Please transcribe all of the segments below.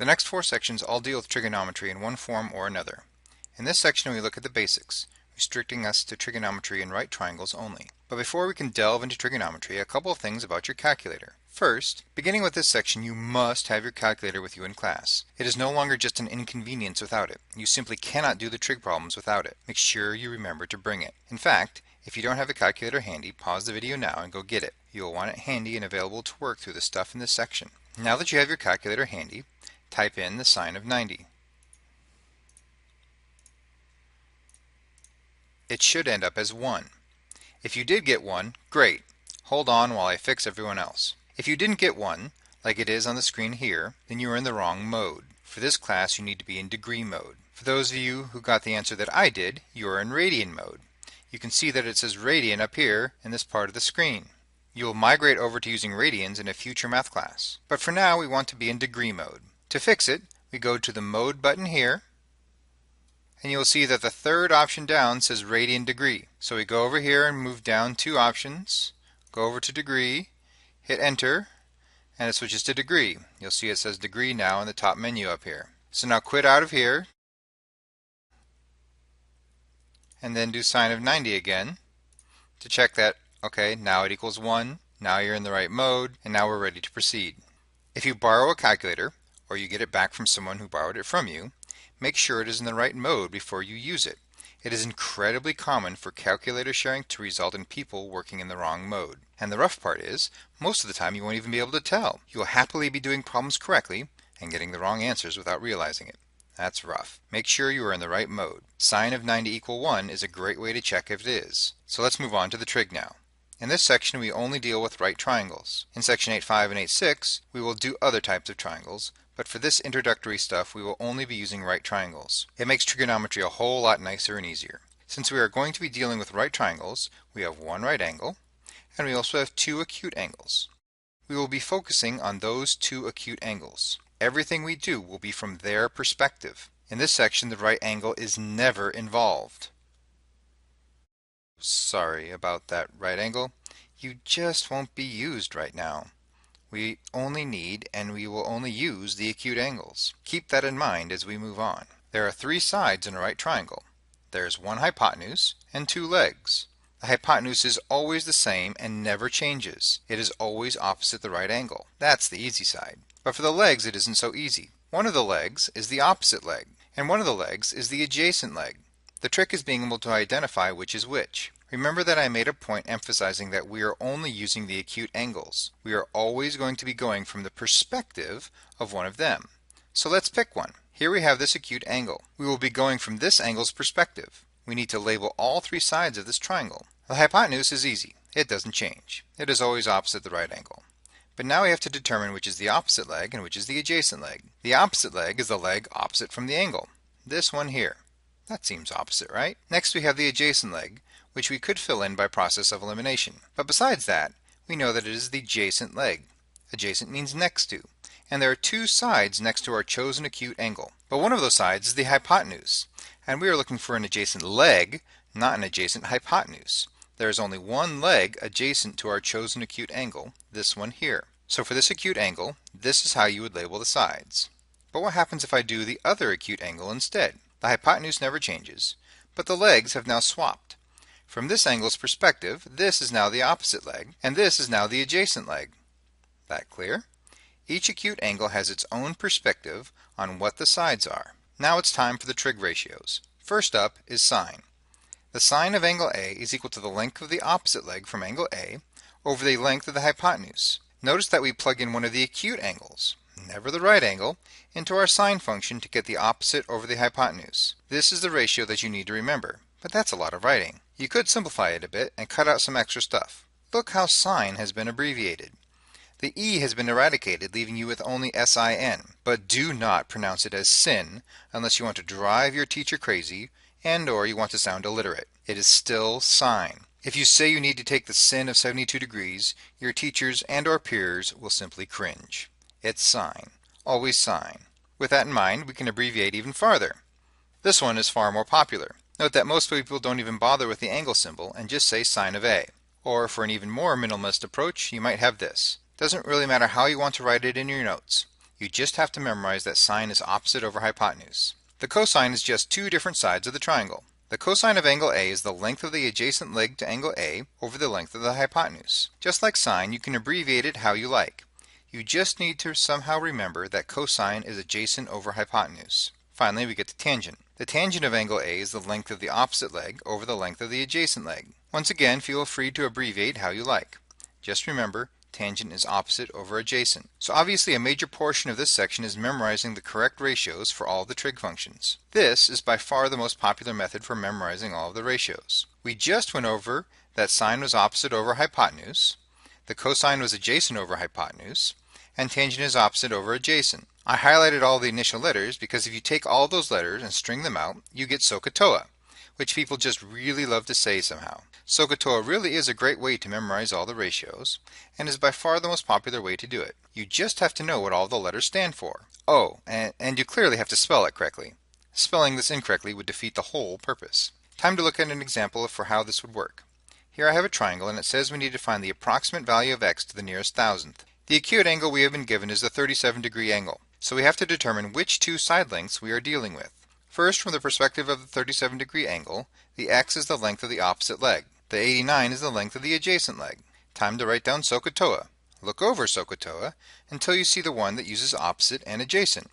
The next 4 sections all deal with trigonometry in one form or another. In this section we look at the basics, restricting us to trigonometry and right triangles only. But before we can delve into trigonometry, a couple of things about your calculator. First, beginning with this section, you must have your calculator with you in class. It is no longer just an inconvenience without it. You simply cannot do the trig problems without it. Make sure you remember to bring it. In fact, if you don't have a calculator handy, pause the video now and go get it. You will want it handy and available to work through the stuff in this section. Now that you have your calculator handy, type in the sine of 90. It should end up as 1. If you did get 1, great. Hold on while I fix everyone else. If you didn't get 1, like it is on the screen here, then you are in the wrong mode. For this class you need to be in degree mode. For those of you who got the answer that I did, you are in radian mode. You can see that it says radian up here in this part of the screen. You will migrate over to using radians in a future math class. But for now we want to be in degree mode. To fix it, we go to the mode button here, and you will see that the third option down says radian degree. So we go over here and move down 2 options, go over to degree, hit enter, and it switches to degree. You'll see it says degree now in the top menu up here. So now quit out of here, and then do sine of 90 again to check that, okay, now it equals 1, now you're in the right mode, and now we're ready to proceed. If you borrow a calculator, or you get it back from someone who borrowed it from you, make sure it is in the right mode before you use it. It is incredibly common for calculator sharing to result in people working in the wrong mode. And the rough part is, most of the time you won't even be able to tell. You will happily be doing problems correctly and getting the wrong answers without realizing it. That's rough. Make sure you are in the right mode. Sine of 90 equal 1 is a great way to check if it is. So let's move on to the trig now. In this section we only deal with right triangles. In section 8.5 and 8.6 we will do other types of triangles, but for this introductory stuff we will only be using right triangles. It makes trigonometry a whole lot nicer and easier. Since we are going to be dealing with right triangles, we have one right angle, and we also have 2 acute angles. We will be focusing on those 2 acute angles. Everything we do will be from their perspective. In this section the right angle is never involved. Sorry about that right angle. You just won't be used right now. We only need and we will only use the acute angles. Keep that in mind as we move on. There are 3 sides in a right triangle. There's one hypotenuse and 2 legs. The hypotenuse is always the same and never changes. It is always opposite the right angle. That's the easy side. But for the legs it isn't so easy. One of the legs is the opposite leg, and one of the legs is the adjacent leg. The trick is being able to identify which is which. Remember that I made a point emphasizing that we are only using the acute angles. We are always going to be going from the perspective of one of them. So let's pick one. Here we have this acute angle. We will be going from this angle's perspective. We need to label all 3 sides of this triangle. The hypotenuse is easy. It doesn't change. It is always opposite the right angle. But now we have to determine which is the opposite leg and which is the adjacent leg. The opposite leg is the leg opposite from the angle. This one here. That seems opposite, right? Next we have the adjacent leg, which we could fill in by process of elimination. But besides that, we know that it is the adjacent leg. Adjacent means next to. And there are 2 sides next to our chosen acute angle. But one of those sides is the hypotenuse. And we are looking for an adjacent leg, not an adjacent hypotenuse. There is only one leg adjacent to our chosen acute angle, this one here. So for this acute angle, this is how you would label the sides. But what happens if I do the other acute angle instead? The hypotenuse never changes, but the legs have now swapped. From this angle's perspective, this is now the opposite leg, and this is now the adjacent leg. That clear? Each acute angle has its own perspective on what the sides are. Now it's time for the trig ratios. First up is sine. The sine of angle A is equal to the length of the opposite leg from angle A over the length of the hypotenuse. Notice that we plug in one of the acute angles, never the right angle, into our sine function to get the opposite over the hypotenuse. This is the ratio that you need to remember, but that's a lot of writing. You could simplify it a bit and cut out some extra stuff. Look how sine has been abbreviated. The E has been eradicated, leaving you with only SIN, but do not pronounce it as sin unless you want to drive your teacher crazy and or you want to sound illiterate. It is still sine. If you say you need to take the sin of 72 degrees, your teachers and or peers will simply cringe. It's sine. Always sine. With that in mind, we can abbreviate even farther. This one is far more popular. Note that most people don't even bother with the angle symbol and just say sine of A. Or for an even more minimalist approach, you might have this. Doesn't really matter how you want to write it in your notes. You just have to memorize that sine is opposite over hypotenuse. The cosine is just two different sides of the triangle. The cosine of angle A is the length of the adjacent leg to angle A over the length of the hypotenuse. Just like sine, you can abbreviate it how you like. You just need to somehow remember that cosine is adjacent over hypotenuse. Finally, we get the tangent. The tangent of angle A is the length of the opposite leg over the length of the adjacent leg. Once again, feel free to abbreviate how you like. Just remember, tangent is opposite over adjacent. So obviously a major portion of this section is memorizing the correct ratios for all of the trig functions. This is by far the most popular method for memorizing all of the ratios. We just went over that sine was opposite over hypotenuse, the cosine was adjacent over hypotenuse, and tangent is opposite over adjacent. I highlighted all the initial letters because if you take all those letters and string them out, you get SOHCAHTOA, which people just really love to say somehow. SOHCAHTOA really is a great way to memorize all the ratios, and is by far the most popular way to do it. You just have to know what all the letters stand for. Oh, and you clearly have to spell it correctly. Spelling this incorrectly would defeat the whole purpose. Time to look at an example for how this would work. Here I have a triangle and it says we need to find the approximate value of x to the nearest thousandth. The acute angle we have been given is the 37-degree angle, so we have to determine which two side lengths we are dealing with. First, from the perspective of the 37-degree angle, the x is the length of the opposite leg. The 89 is the length of the adjacent leg. Time to write down SOHCAHTOA. Look over SOHCAHTOA until you see the one that uses opposite and adjacent.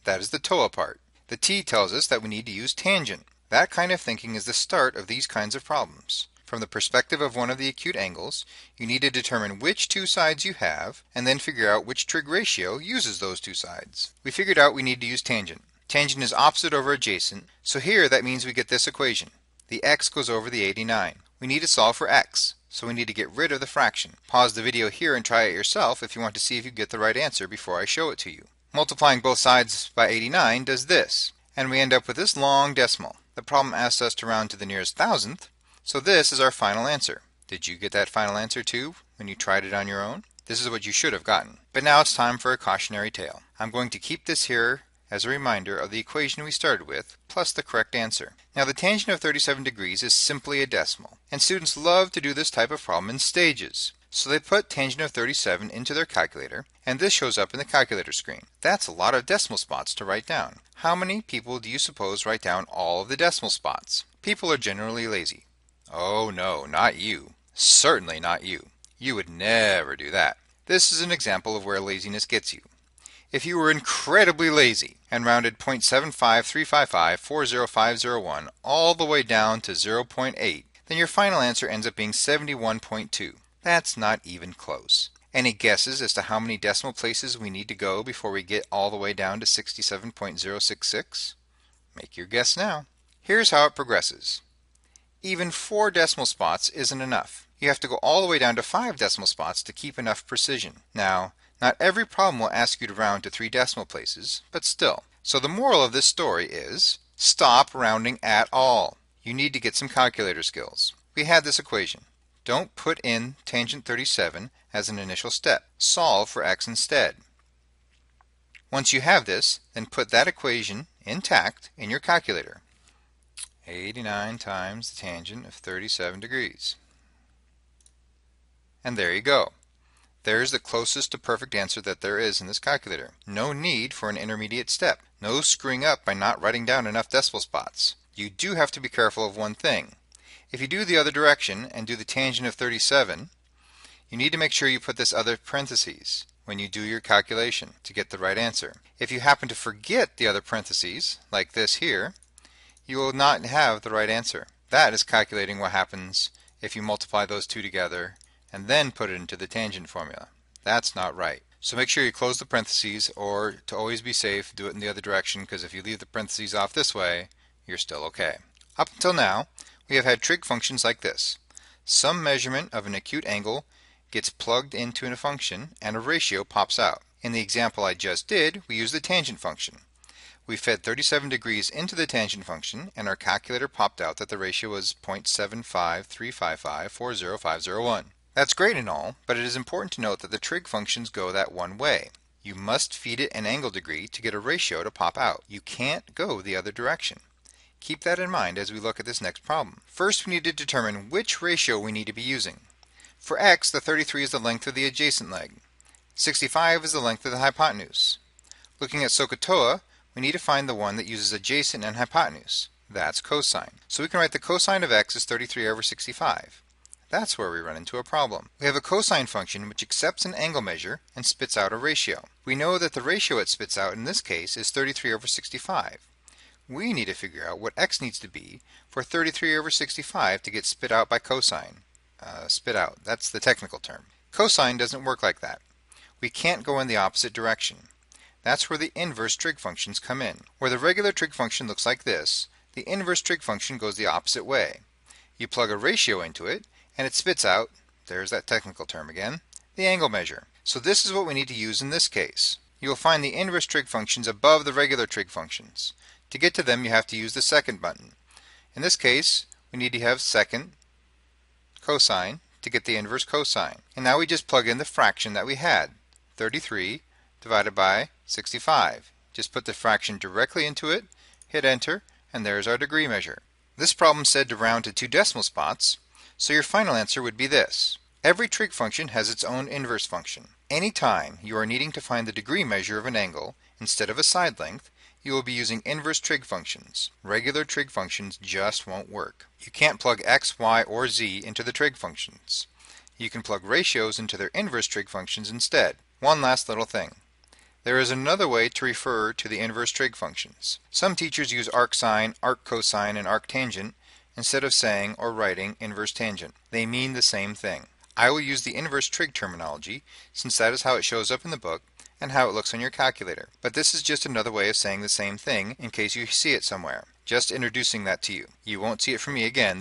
That is the TOA part. The T tells us that we need to use tangent. That kind of thinking is the start of these kinds of problems. From the perspective of one of the acute angles, you need to determine which two sides you have, and then figure out which trig ratio uses those two sides. We figured out we need to use tangent. Tangent is opposite over adjacent, so here that means we get this equation. The x goes over the 89. We need to solve for x, so we need to get rid of the fraction. Pause the video here and try it yourself if you want to see if you get the right answer before I show it to you. Multiplying both sides by 89 does this, and we end up with this long decimal. The problem asks us to round to the nearest thousandth, so this is our final answer. Did you get that final answer too when you tried it on your own? This is what you should have gotten. But now it's time for a cautionary tale. I'm going to keep this here as a reminder of the equation we started with, plus the correct answer. Now the tangent of 37 degrees is simply a decimal, and students love to do this type of problem in stages. So they put tangent of 37 into their calculator, and this shows up in the calculator screen. That's a lot of decimal spots to write down. How many people do you suppose write down all of the decimal spots? People are generally lazy. Oh no, not you. Certainly not you. You would never do that. This is an example of where laziness gets you. If you were incredibly lazy and rounded 0.75355,40501 all the way down to 0.8, then your final answer ends up being 71.2. That's not even close. Any guesses as to how many decimal places we need to go before we get all the way down to 67.066? Make your guess now. Here's how it progresses. Even 4 decimal spots isn't enough. You have to go all the way down to 5 decimal spots to keep enough precision. Now, not every problem will ask you to round to 3 decimal places, but still. So the moral of this story is, stop rounding at all. You need to get some calculator skills. We had this equation. Don't put in tangent 37 as an initial step. Solve for x instead. Once you have this, then put that equation intact in your calculator. 89 times the tangent of 37 degrees. And there you go. There's the closest to perfect answer that there is in this calculator. No need for an intermediate step. No screwing up by not writing down enough decimal spots. You do have to be careful of one thing. If you do the other direction and do the tangent of 37, you need to make sure you put this other parentheses when you do your calculation to get the right answer. If you happen to forget the other parentheses, like this here, you will not have the right answer. That is calculating what happens if you multiply those two together and then put it into the tangent formula. That's not right. So make sure you close the parentheses, or to always be safe, do it in the other direction, because if you leave the parentheses off this way, you're still okay. Up until now, we have had trig functions like this. Some measurement of an acute angle gets plugged into a function and a ratio pops out. In the example I just did, we used the tangent function. We fed 37 degrees into the tangent function, and our calculator popped out that the ratio was 0.75355,40501. That's great and all, but it is important to note that the trig functions go that one way. You must feed it an angle degree to get a ratio to pop out. You can't go the other direction. Keep that in mind as we look at this next problem. First, we need to determine which ratio we need to be using. For x, the 33 is the length of the adjacent leg. 65 is the length of the hypotenuse. Looking at SOHCAHTOA, we need to find the one that uses adjacent and hypotenuse. That's cosine. So we can write the cosine of x as 33 over 65. That's where we run into a problem. We have a cosine function which accepts an angle measure and spits out a ratio. We know that the ratio it spits out in this case is 33 over 65. We need to figure out what x needs to be for 33 over 65 to get spit out by cosine. Spit out, that's the technical term. Cosine doesn't work like that. We can't go in the opposite direction. That's where the inverse trig functions come in. Where the regular trig function looks like this, the inverse trig function goes the opposite way. You plug a ratio into it, and it spits out, there's that technical term again, the angle measure. So this is what we need to use in this case. You will find the inverse trig functions above the regular trig functions. To get to them, you have to use the second button. In this case, we need to have second cosine to get the inverse cosine. And now we just plug in the fraction that we had, 33 divided by 65. Just put the fraction directly into it, hit enter, and there's our degree measure. This problem said to round to 2 decimal spots, so your final answer would be this. Every trig function has its own inverse function. Anytime you are needing to find the degree measure of an angle instead of a side length, you will be using inverse trig functions. Regular trig functions just won't work. You can't plug x, y, or z into the trig functions. You can plug ratios into their inverse trig functions instead. One last little thing. There is another way to refer to the inverse trig functions. Some teachers use arcsine, arccosine, and arctangent instead of saying or writing inverse tangent. They mean the same thing. I will use the inverse trig terminology since that is how it shows up in the book and how it looks on your calculator. But this is just another way of saying the same thing in case you see it somewhere. Just introducing that to you. You won't see it from me again.